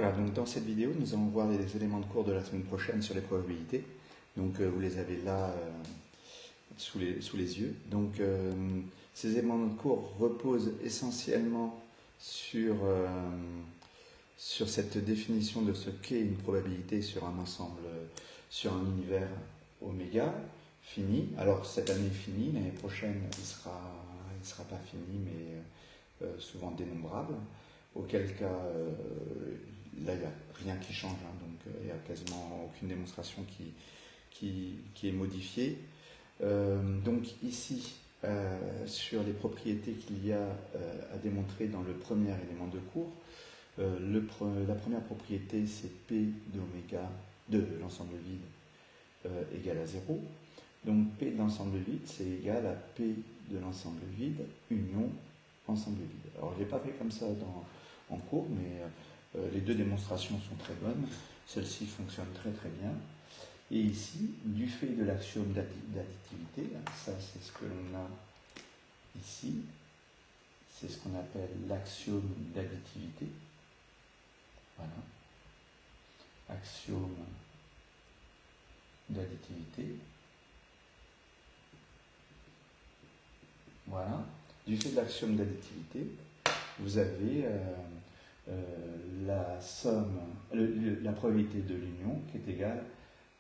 Voilà, donc dans cette vidéo, nous allons voir les éléments de cours de la semaine prochaine sur les probabilités. Donc vous les avez là sous les yeux. Donc ces éléments de cours reposent essentiellement sur cette définition de ce qu'est une probabilité sur un ensemble, sur un univers oméga fini. Alors cette année est finie, l'année prochaine il sera pas fini, mais souvent dénombrable. Auquel cas, là, il n'y a rien qui change, hein, donc il n'y a quasiment aucune démonstration qui est modifiée. Donc ici, sur les propriétés qu'il y a à démontrer dans le premier élément de cours, la première propriété, c'est P d'oméga de l'ensemble vide égale à 0. Donc P de l'ensemble vide, c'est égal à P de l'ensemble vide union ensemble vide. Alors je ne l'ai pas fait comme ça en cours, mais les deux démonstrations sont très bonnes. Celle-ci fonctionne très très bien. Et ici, du fait de l'axiome d'additivité, ça c'est ce que l'on a ici, c'est ce qu'on appelle l'axiome d'additivité. Voilà. Axiome d'additivité. Voilà. Du fait de l'axiome d'additivité, vous avez la somme, la probabilité de l'union qui est égale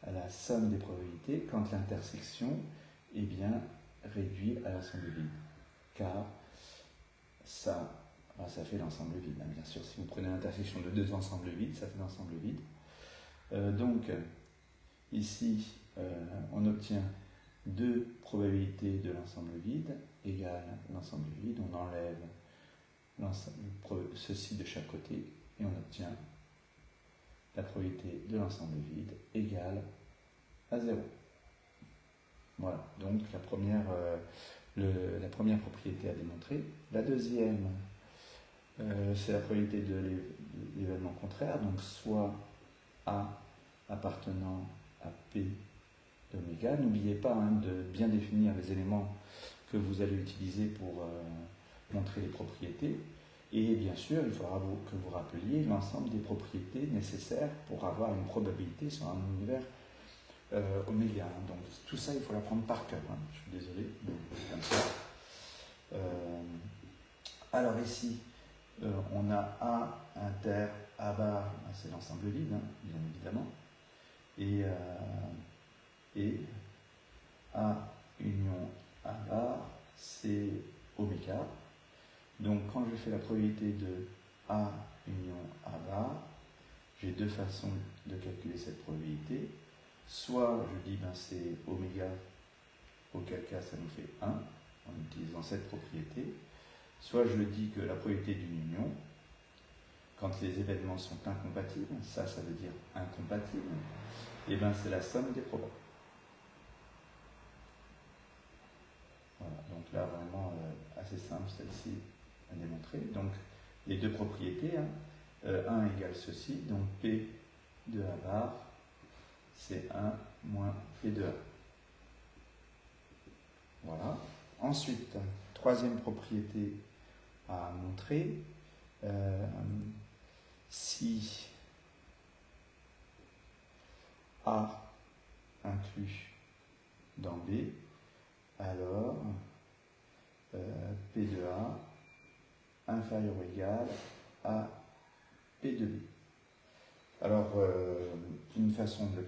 à la somme des probabilités quand l'intersection est bien réduite à l'ensemble vide. Car ça fait l'ensemble vide. Bien sûr, si vous prenez l'intersection de deux ensembles vides, ça fait l'ensemble vide. Donc, ici, on obtient deux probabilités de l'ensemble vide égale l'ensemble vide. On enlève ceci de chaque côté et on obtient la probabilité de l'ensemble vide égale à 0. Voilà, donc la première propriété à démontrer. La deuxième, c'est la probabilité de l'événement contraire, donc soit A appartenant à P d'oméga. N'oubliez pas de bien définir les éléments que vous allez utiliser pour montrer les propriétés. Et bien sûr, il faudra que vous rappeliez l'ensemble des propriétés nécessaires pour avoir une probabilité sur un univers oméga. Donc tout ça, il faut l'apprendre par cœur. Je suis désolé, mais c'est comme ça. Alors ici, on a A inter A bar, c'est l'ensemble vide, bien évidemment. Et A union A bar, c'est oméga. Donc quand je fais la probabilité de A union A bar, j'ai deux façons de calculer cette probabilité. Soit je dis c'est oméga, auquel cas ça nous fait 1 en utilisant cette propriété. Soit je dis que la probabilité d'une union, quand les événements sont incompatibles, ça veut dire incompatible, et bien c'est la somme des probas. Voilà, donc là vraiment assez simple celle-ci à démontrer. Donc les deux propriétés, 1 égale ceci, donc P de A bar, c'est 1 moins P de A. Voilà. Ensuite, troisième propriété à montrer, si A inclus dans B, alors P de A inférieur ou égal à P de B. Alors, une façon de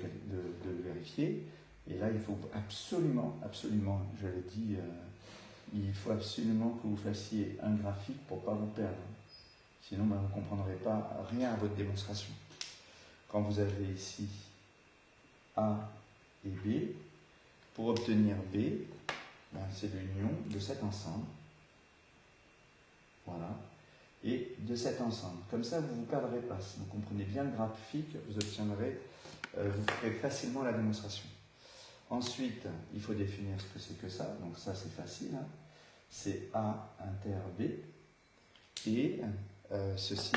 le vérifier, et là il faut absolument, je l'ai dit, il faut absolument que vous fassiez un graphique pour ne pas vous perdre. Sinon, vous ne comprendrez pas rien à votre démonstration. Quand vous avez ici A et B, pour obtenir B, c'est l'union de cet ensemble. Voilà. Et de cet ensemble. Comme ça, vous ne vous perdrez pas. Si vous comprenez bien le graphique, vous obtiendrez, vous ferez facilement la démonstration. Ensuite, il faut définir ce que c'est que ça. Donc ça, c'est facile. C'est A inter B. Et ceci,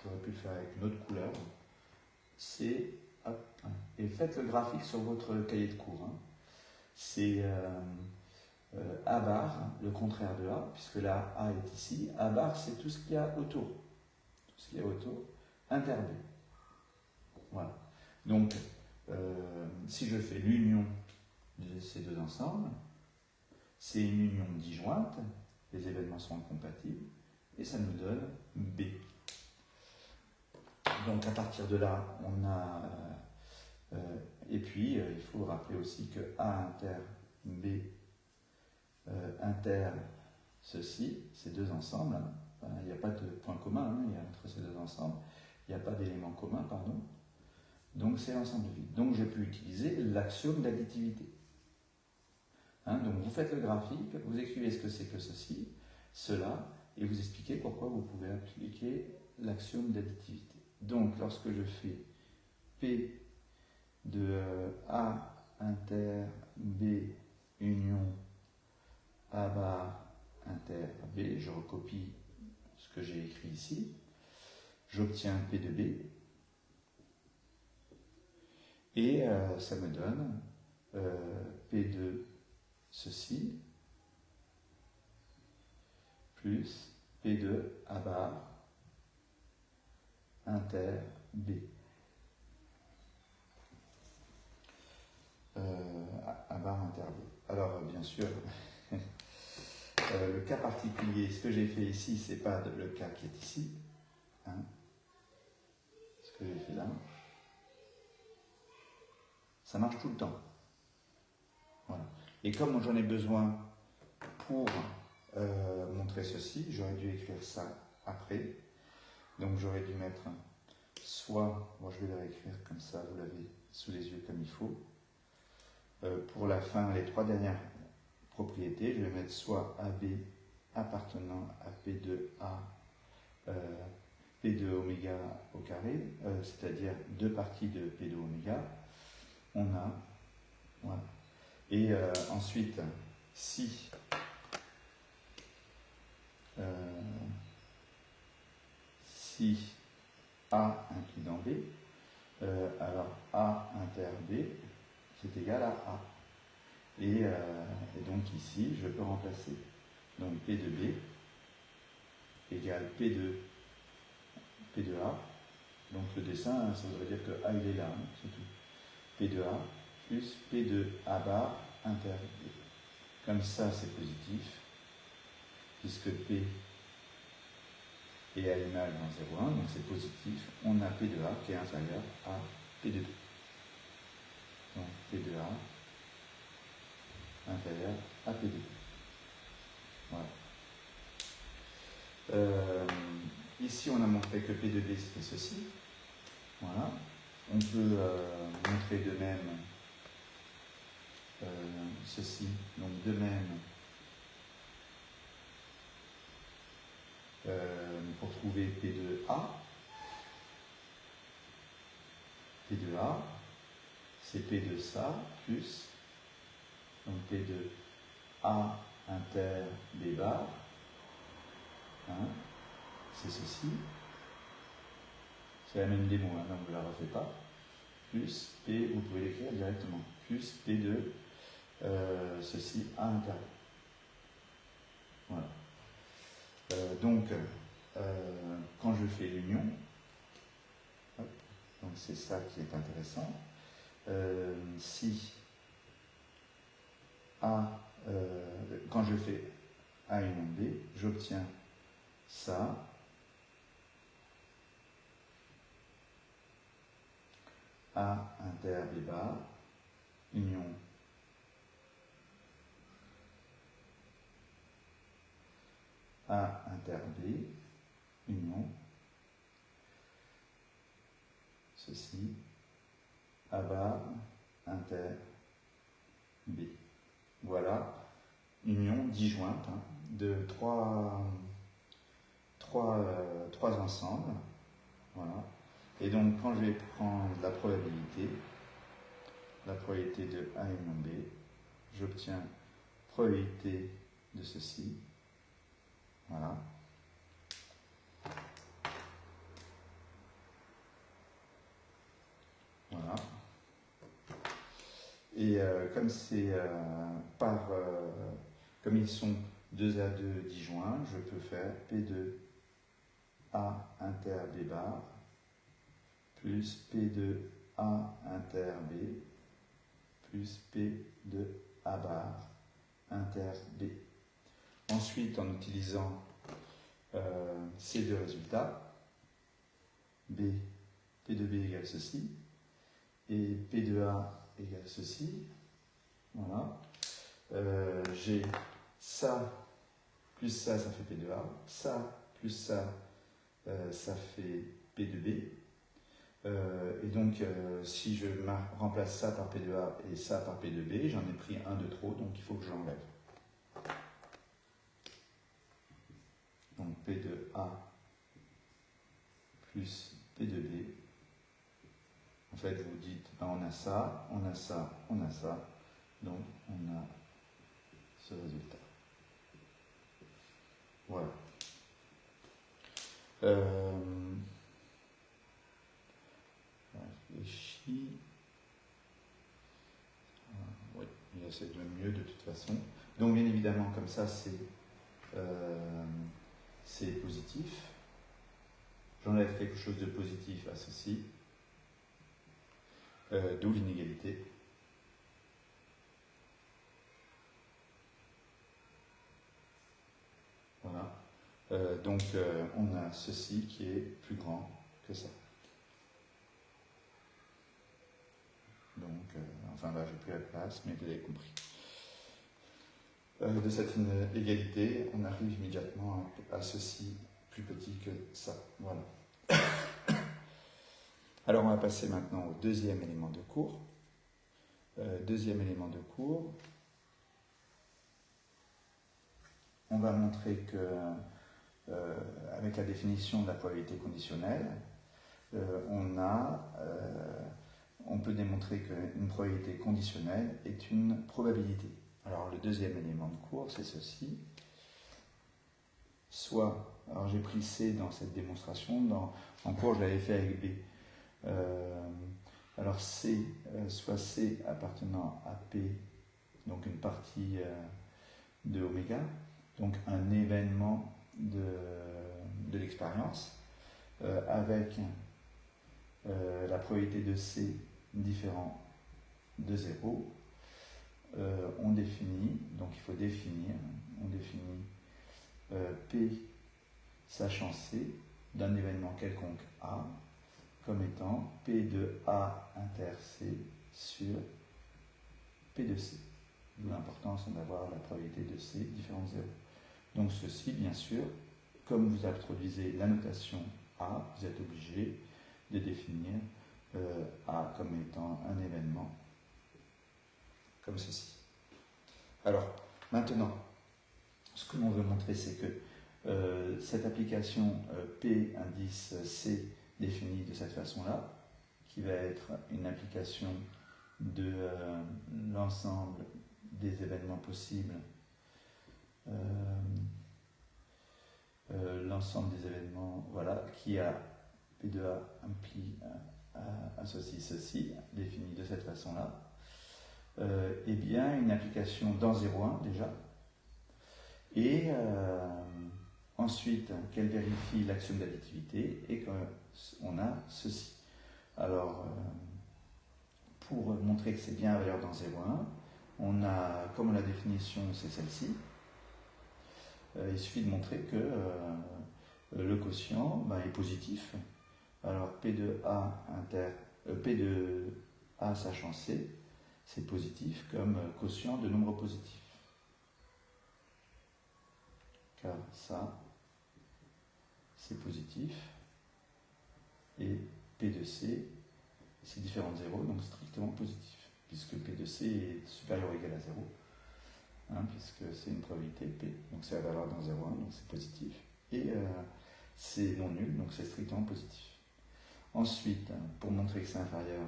j'aurais pu le faire avec une autre couleur, c'est A. Et faites le graphique sur votre cahier de cours. C'est A bar, le contraire de A, puisque là A est ici. A bar, c'est tout ce qu'il y a autour. Tout ce qu'il y a autour. inter B. Voilà. Donc, si je fais l'union de ces deux ensembles, c'est une union disjointe, les événements sont incompatibles, et ça nous donne B. Donc à partir de là, on a... et puis, il faut rappeler aussi que A inter B inter ceci, ces deux ensembles, hein, il n'y a pas de point commun hein, entre ces deux ensembles, il n'y a pas d'élément commun, pardon. Donc c'est l'ensemble vide. Donc j'ai pu utiliser l'axiome d'additivité. Hein, donc vous faites le graphique, vous écrivez ce que c'est que ceci, cela, et vous expliquez pourquoi vous pouvez appliquer l'axiome d'additivité. Donc lorsque je fais P de A inter B union A bar inter B, je recopie ce que j'ai écrit ici, j'obtiens P de B, et ça me donne P de ceci, plus P de A bar inter B. A bar inter B. Alors, bien sûr, le cas particulier, ce que j'ai fait ici, c'est pas le cas qui est ici. Hein, ce que j'ai fait là. Ça marche tout le temps. Voilà. Et comme j'en ai besoin pour montrer ceci, j'aurais dû écrire ça après. Donc j'aurais dû mettre soit, bon je vais le réécrire comme ça, vous l'avez sous les yeux comme il faut. Pour la fin, les trois dernières propriétés, je vais mettre soit AB appartenant à P de A, P de oméga au carré, c'est-à-dire deux parties de P de oméga. On a, voilà. Et ensuite, si A inclus dans B, alors A inter B, c'est égal à A. Et donc ici, je peux remplacer. Donc P de B égale P de A. Donc le dessin, ça voudrait dire que A il est là, hein, c'est tout. P de A plus P de A bar inter B. Comme ça, c'est positif, puisque P est à l'image dans 0,1, donc c'est positif. On a P de A qui est inférieur à P de B. Donc P de A inférieur à P de B. Voilà. Ici, on a montré que P de B c'était ceci. Voilà. On peut montrer de même ceci. Donc de même, pour trouver P de A, P de A, c'est P de ça plus, donc P de A inter B bar, hein, c'est ceci. C'est la même démo, hein, donc je ne la refais pas. Plus P, vous pouvez l'écrire directement, plus P de ceci A inter. Voilà. Donc, quand je fais l'union, donc c'est ça qui est intéressant, si A, quand je fais A union B, j'obtiens ça, A inter B bar, union A inter B, union, ceci, A bar inter B. Voilà, union disjointe hein, de trois ensembles. Voilà. Et donc, quand je vais prendre la probabilité de A union B, j'obtiens probabilité de ceci. Voilà. Voilà. Et comme c'est comme ils sont 2 à 2 disjoints, je peux faire P de A inter B bar plus P de A inter B plus P de A bar inter B. Ensuite, en utilisant ces deux résultats, B, P de B égale ceci, et P de A égale ceci, voilà. J'ai ça plus ça fait P de A, ça plus ça, ça fait P de B. Et donc, si je remplace ça par P de A et ça par P de B, j'en ai pris un de trop, donc il faut que je l'enlève. Donc P de A plus P de B. En fait, vous dites, ben, on a ça, on a ça, on a ça. Donc, on a ce résultat. Voilà. Réfléchis. Oui, il essaie de mieux de toute façon. Donc, bien évidemment, comme ça, c'est positif. J'enlève quelque chose de positif à ceci. D'où l'inégalité. Voilà. Donc, on a ceci qui est plus grand que ça. Donc, enfin là, j'ai plus la place, mais vous avez compris. De cette inégalité, on arrive immédiatement à ceci plus petit que ça. Voilà. Alors, on va passer maintenant au deuxième élément de cours. Deuxième élément de cours. On va montrer que, avec la définition de la probabilité conditionnelle, on peut démontrer qu'une probabilité conditionnelle est une probabilité. Alors, le deuxième élément de cours, c'est ceci. Soit, alors j'ai pris C dans cette démonstration, en cours, je l'avais fait avec B. Alors C, soit C appartenant à P, donc une partie de oméga, donc un événement de l'expérience, avec la probabilité de C différent de 0, on définit, donc il faut définir, on définit P sachant C d'un événement quelconque A comme étant P de A inter C sur P de C. D'où l'importance d'avoir la probabilité de C différente de 0. Donc ceci, bien sûr, comme vous introduisez la notation A, vous êtes obligé de définir A comme étant un événement comme ceci. Alors, maintenant, ce que l'on veut montrer, c'est que cette application P indice C définie de cette façon-là, qui va être une application de l'ensemble des événements possibles, l'ensemble des événements, voilà, qui a P de A associe ceci, défini de cette façon-là, et bien une application dans 0,1 déjà, et ensuite qu'elle vérifie l'axiome d'additivité et qu'on a ceci. Alors, pour montrer que c'est bien la valeur dans 0,1, on a, comme la définition c'est celle-ci, il suffit de montrer que le quotient est positif. Alors P de A sachant C, c'est positif comme quotient de nombre positif. Car ça, c'est positif. Et P de C, c'est différent de 0, donc strictement positif. Puisque P de C est supérieur ou égal à 0. Puisque c'est une probabilité P, donc c'est la valeur dans 0,1, donc c'est positif. Et c'est non nul, donc c'est strictement positif. Ensuite, pour montrer que c'est inférieur,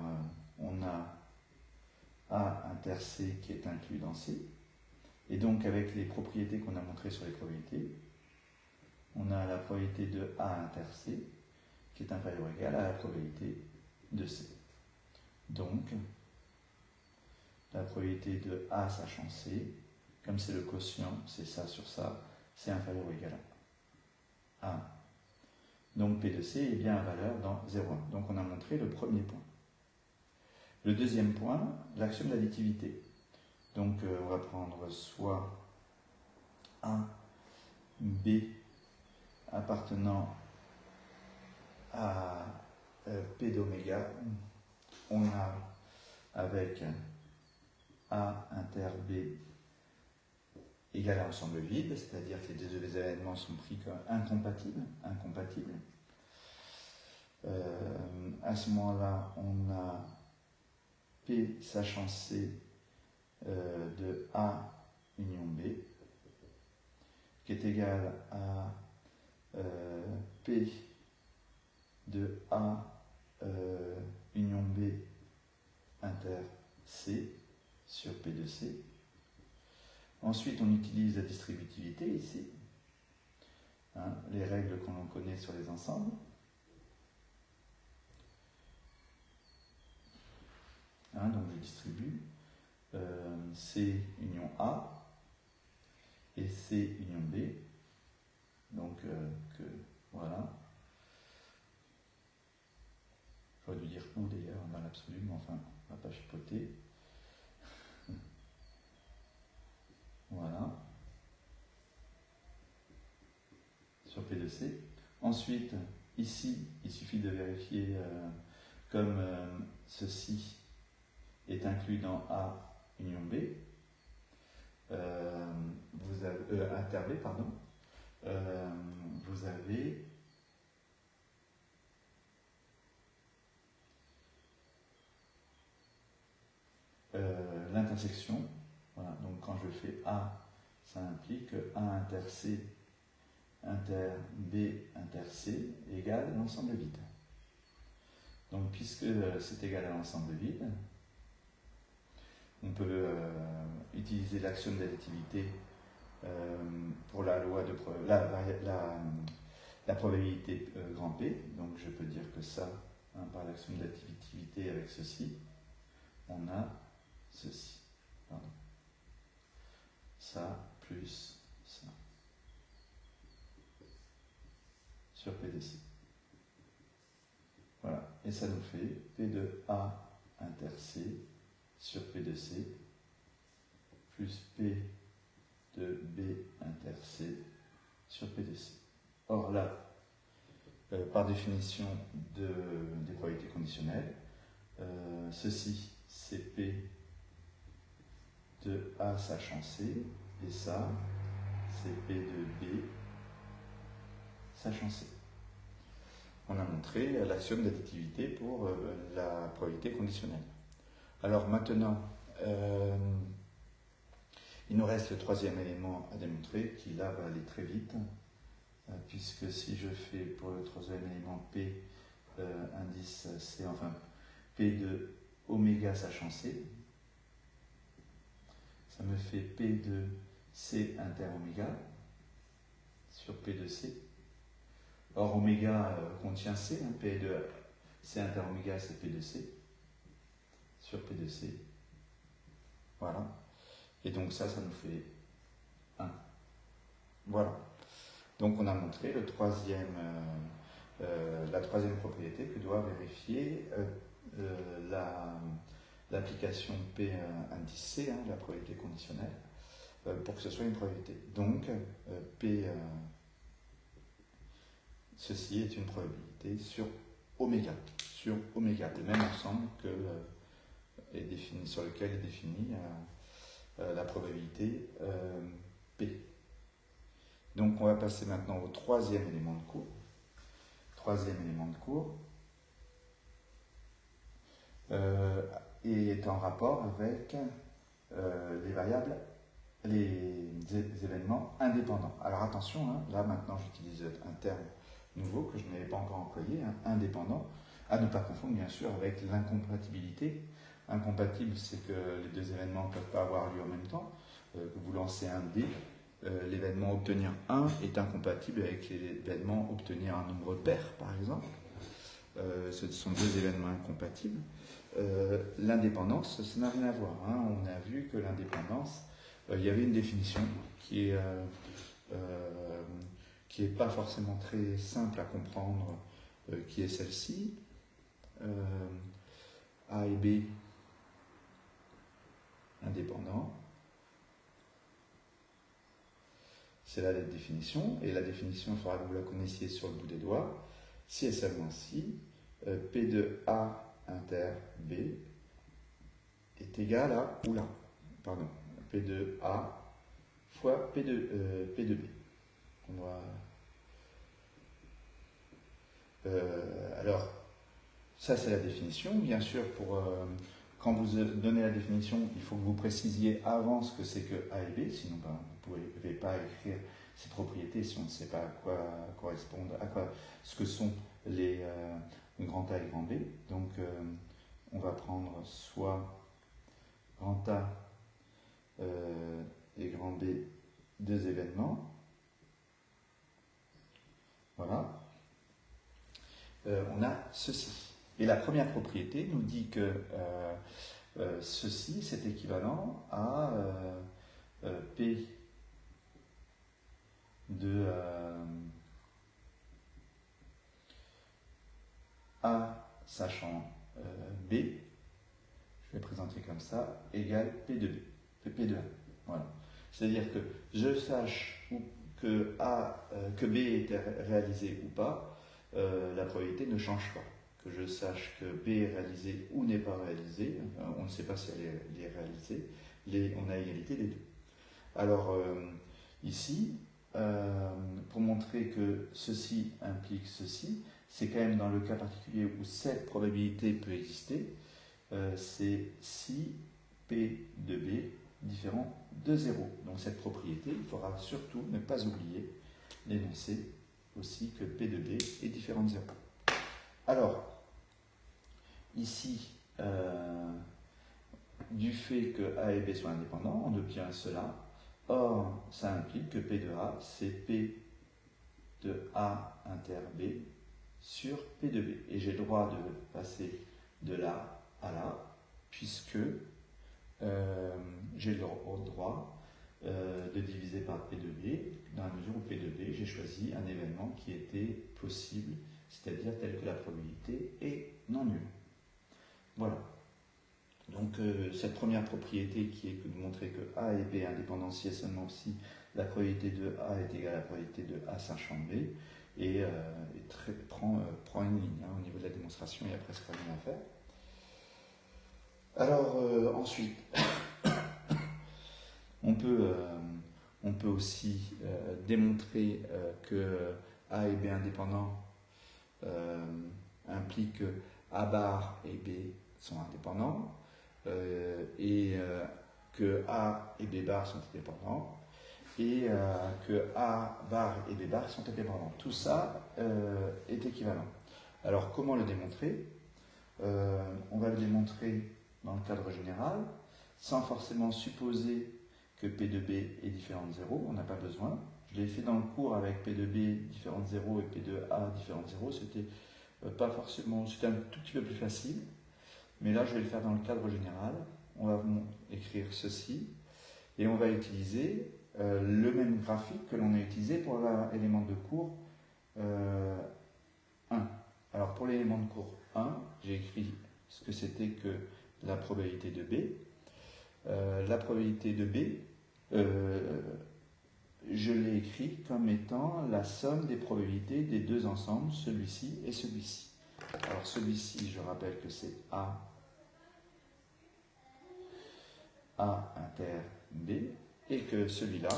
on a A inter C qui est inclus dans C. Et donc, avec les propriétés qu'on a montrées sur les probabilités, on a la probabilité de A inter C qui est inférieure ou égale à la probabilité de C. Donc, la probabilité de A sachant C, comme c'est le quotient, c'est ça sur ça, c'est inférieur ou égal à 1. Donc P de C est bien à valeur dans 0,1. Donc on a montré le premier point. Le deuxième point, l'axiome d'additivité. Donc on va prendre soit A, B appartenant à P d'oméga. On a avec A inter B égale à ensemble vide, c'est-à-dire que les deux événements sont pris comme incompatibles. À ce moment-là, on a P sachant C de A union B, qui est égal à P de A union B inter C sur P de C. Ensuite, on utilise la distributivité ici, les règles qu'on connaît sur les ensembles. Donc je distribue C union A et C union B. Donc voilà. J'aurais dû dire ou d'ailleurs dans l'absolu, mais enfin, on ne va pas chipoter. Voilà. Sur P de C. Ensuite, ici, il suffit de vérifier comme ceci est inclus dans A union B. Vous avez inter B, pardon. Vous avez l'intersection. Voilà. Donc quand je fais A, ça implique que A inter C inter B inter C égale l'ensemble vide. Donc puisque c'est égal à l'ensemble vide, on peut utiliser l'axiome d'additivité pour la loi de la probabilité grand P. Donc je peux dire que ça, par l'axiome d'additivité avec ceci, on a ceci. Pardon. Ça plus ça. Sur P de C. Voilà. Et ça nous fait P de A inter C sur P de C plus P de B inter C sur P de C. Or là, par définition des probabilités conditionnelles, ceci c'est P de A sachant C, et ça c'est P de B sachant C. On a montré l'axiome d'additivité pour la probabilité conditionnelle. Alors maintenant, il nous reste le troisième élément à démontrer, qui là va aller très vite, puisque si je fais pour le troisième élément P indice C, enfin P de oméga sachant C, ça me fait P de C inter oméga sur P de C. Or oméga contient C, P de C inter oméga c'est P de C sur P de C. Voilà. Et donc ça nous fait 1. Voilà. Donc on a montré la troisième propriété que doit vérifier l'application P indice C, la probabilité conditionnelle, pour que ce soit une probabilité. Donc P, ceci est une probabilité sur oméga, le même ensemble que est défini, sur lequel est définie la probabilité P. Donc on va passer maintenant au troisième élément de cours. Et est en rapport avec les variables, les événements indépendants. Alors attention, là maintenant j'utilise un terme nouveau que je n'avais pas encore employé, indépendant, à ne pas confondre bien sûr avec l'incompatibilité. Incompatible, c'est que les deux événements ne peuvent pas avoir lieu en même temps. Vous lancez un dé, l'événement obtenir 1 est incompatible avec l'événement obtenir un nombre pair, par exemple. Ce sont deux événements incompatibles. L'indépendance, ça n'a rien à voir. On a vu que l'indépendance, il y avait une définition qui est qui n'est pas forcément très simple à comprendre, qui est celle-ci. A et B indépendants. C'est là la définition, et la définition, il faudra que vous la connaissiez sur le bout des doigts. Si et seulement si, P de A inter B est égal à, oula, pardon, P de A fois P de B. On va, alors, ça c'est la définition. Bien sûr, quand vous donnez la définition, il faut que vous précisiez avant ce que c'est que A et B, sinon vous ne pouvez pas écrire ces propriétés si on ne sait pas à quoi correspondent, ce que sont les grand A et grand B. Donc on va prendre soit grand A et grand B, deux événements. Voilà. On a ceci. Et la première propriété nous dit que ceci, c'est équivalent à P de A sachant B, je vais présenter comme ça, égale P de B, P de A. Voilà. C'est-à-dire que je sache que B est réalisé ou pas, la probabilité ne change pas. Que je sache que B est réalisé ou n'est pas réalisé, on ne sait pas si elle est réalisée, on a égalité des deux. Alors ici, pour montrer que ceci implique ceci, c'est quand même dans le cas particulier où cette probabilité peut exister, c'est si P de B différent de 0. Donc cette propriété, il faudra surtout ne pas oublier l'énoncé aussi que P de B est différent de 0. Alors, ici, du fait que A et B soient indépendants, on obtient cela. Or, ça implique que P de A, c'est P de A inter B sur P de B. Et j'ai le droit de passer de là à là, puisque j'ai le droit de diviser par P de B, dans la mesure où P de B, j'ai choisi un événement qui était possible, c'est-à-dire tel que la probabilité est non nulle. Voilà. Donc cette première propriété qui est de montrer que A et B indépendants si et seulement si la probabilité de A est égale à la probabilité de A sachant B, et prend une ligne. Au niveau de la démonstration, il n'y a presque rien à faire. Alors ensuite, on peut aussi démontrer que A et B indépendants implique que A bar et B sont indépendants et que A et B bar sont indépendants et que A bar et B bar sont indépendants. Tout ça est équivalent. Alors comment le démontrer? On va le démontrer dans le cadre général sans forcément supposer que P de B est différent de 0, on n'a pas besoin. Je l'ai fait dans le cours avec P de B différent de 0 et P de A différent de 0, c'était pas forcément, c'était un tout petit peu plus facile, mais là je vais le faire dans le cadre général. On va écrire ceci et on va utiliser le même graphique que l'on a utilisé pour l'élément de cours 1. Alors pour l'élément de cours 1, j'ai écrit ce que c'était que la probabilité de B. La probabilité de B, je l'ai écrit comme étant la somme des probabilités des deux ensembles, celui-ci et celui-ci. Alors celui-ci, je rappelle que c'est A inter B, et que celui-là,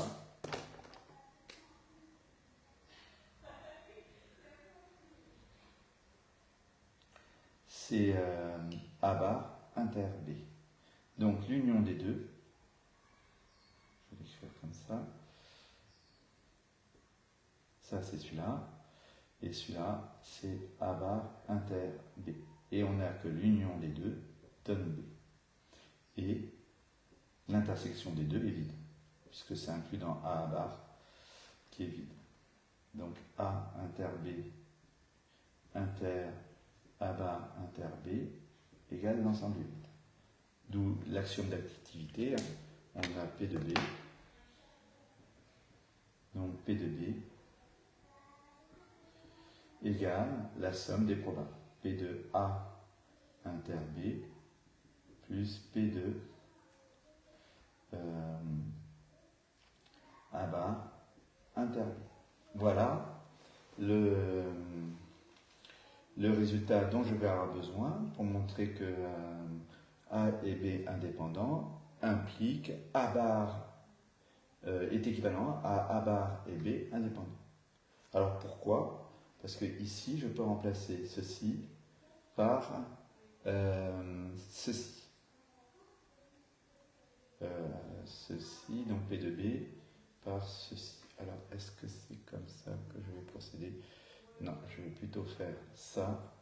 c'est A bar inter B. Donc l'union des deux, je vais l'écrire comme ça, ça c'est celui-là, et celui-là c'est A bar inter B. Et on n'a que l'union des deux donne B. Et l'intersection des deux est vide, puisque c'est inclus dans A bar qui est vide. Donc A inter B inter A bar inter B égale l'ensemble est vide. D'où l'axiome d'activité, on a P de B, donc P de B égale la somme des probas. P de A inter B plus P de A bar inter B. Voilà le résultat dont je vais avoir besoin pour montrer que A et B indépendants implique A bar est équivalent à A bar et B indépendants. Alors pourquoi? Parce que ici, je peux remplacer ceci par ceci. Ceci, donc P de B, par ceci. Alors, est-ce que c'est comme ça que je vais procéder? Non, je vais plutôt faire ça.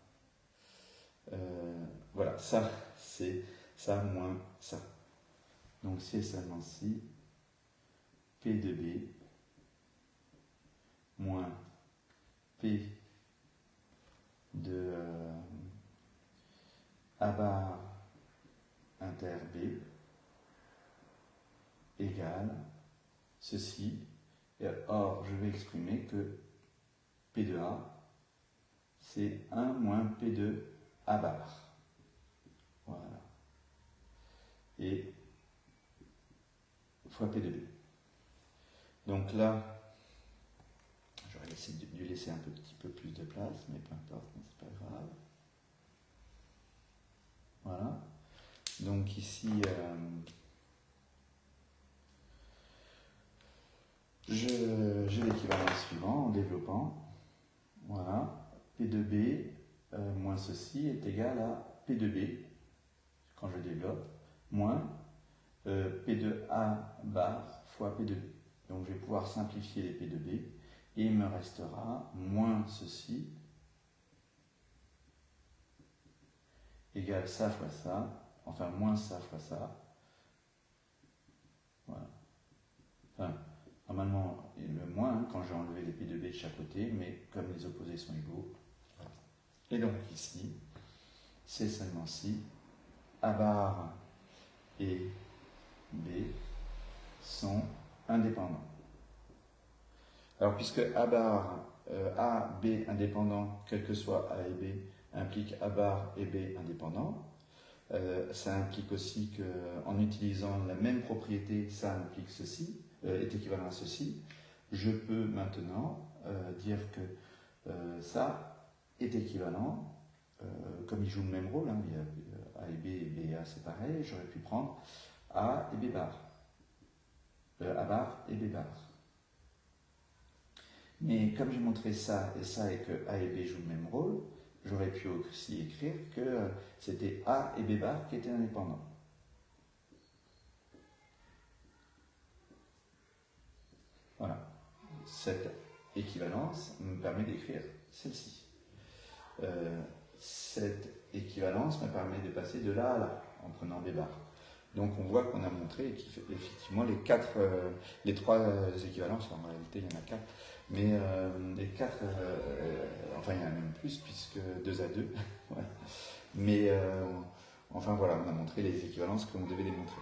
Voilà, ça, c'est ça moins ça. Donc, c'est seulement si P de B moins P de A bar inter B égale ceci. Or, je vais exprimer que P de A, c'est 1 moins P de A bar. Voilà. Et fois P de B. Donc là, j'aurais dû laisser un petit peu plus de place, mais peu importe, c'est pas grave. Voilà. Donc ici, j'ai l'équivalent suivant en développant. Voilà. P de B moins ceci est égal à P de B, quand je développe, moins P de A bar fois P de B. Donc je vais pouvoir simplifier les P de B et il me restera moins ceci égale ça fois ça, enfin moins ça fois ça. Voilà. Enfin, normalement, le moins quand j'ai enlevé les P de B de chaque côté, mais comme les opposés sont égaux. Voilà. Et donc ici, c'est seulement si A bar et B sont indépendants. Alors, puisque A bar, A, B indépendants, quel que soit A et B, implique A bar et B indépendants, ça implique aussi qu'en utilisant la même propriété, ça implique ceci, est équivalent à ceci. Je peux maintenant dire que ça est équivalent, comme ils jouent le même rôle, hein, il y a A et B et A c'est pareil, j'aurais pu prendre A et B bar. A bar et B bar. Mais comme j'ai montré ça et que A et B jouent le même rôle, j'aurais pu aussi écrire que c'était A et B bar qui étaient indépendants. Voilà. Cette équivalence me permet d'écrire celle-ci. Cette équivalence me permet de passer de là à là en prenant B bar. Donc on voit qu'on a montré effectivement les trois équivalences, en réalité il y en a 4, mais les 4, enfin il y en a même plus puisque 2 à 2, ouais. Mais enfin voilà, on a montré les équivalences comme on devait les montrer.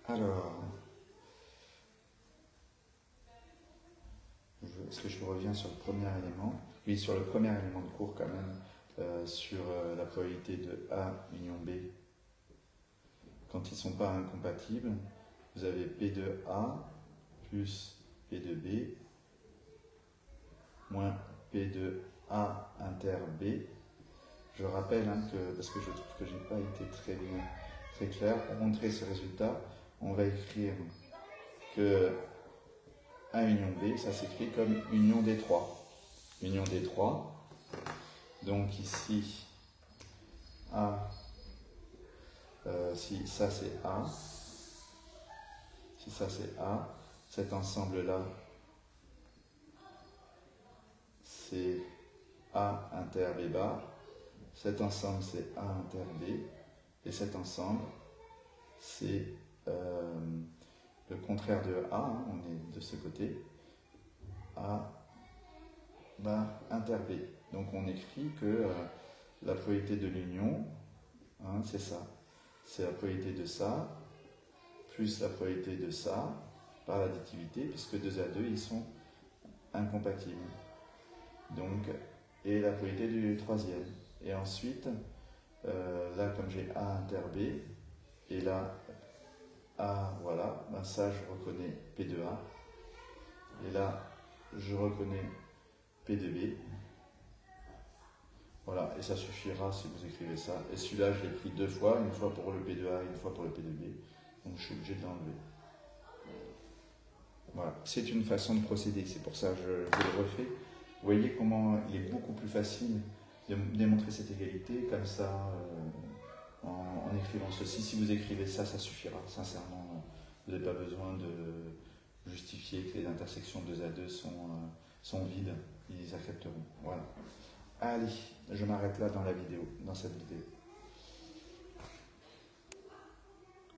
Alors, est-ce que je reviens sur le premier élément? Oui, sur le premier élément de cours quand même. Sur la probabilité de A union B, quand ils ne sont pas incompatibles, vous avez P de A plus P de B moins P de A inter B. Je rappelle que, parce que je trouve que je n'ai pas été très clair, pour montrer ce résultat, on va écrire que A union B, ça s'écrit comme union des trois. Union des trois. Donc ici, A, si ça c'est A, si ça c'est A, cet ensemble-là, c'est A inter B bar, cet ensemble c'est A inter B, et cet ensemble c'est le contraire de A, hein, on est de ce côté, A bar inter B. Donc on écrit que la probabilité de l'union, hein, c'est ça. C'est la probabilité de ça, plus la probabilité de ça, par l'additivité, puisque 2 à 2, ils sont incompatibles. Donc, et la probabilité du troisième. Et ensuite, là, comme j'ai A inter B, et là, A, voilà, ben ça, je reconnais P de A. Et là, je reconnais P de B. Voilà, et ça suffira si vous écrivez ça. Et celui-là, je l'ai écrit 2 fois, une fois pour le P de A et une fois pour le P de B. Donc, je suis obligé de l'enlever. Voilà, c'est une façon de procéder, c'est pour ça que je le refais. Vous voyez comment il est beaucoup plus facile de démontrer cette égalité, comme ça, en écrivant ceci. Si vous écrivez ça, ça suffira, sincèrement. Vous n'avez pas besoin de justifier que les intersections 2 à 2 sont vides, ils accepteront. Voilà. Allez, je m'arrête là dans cette vidéo.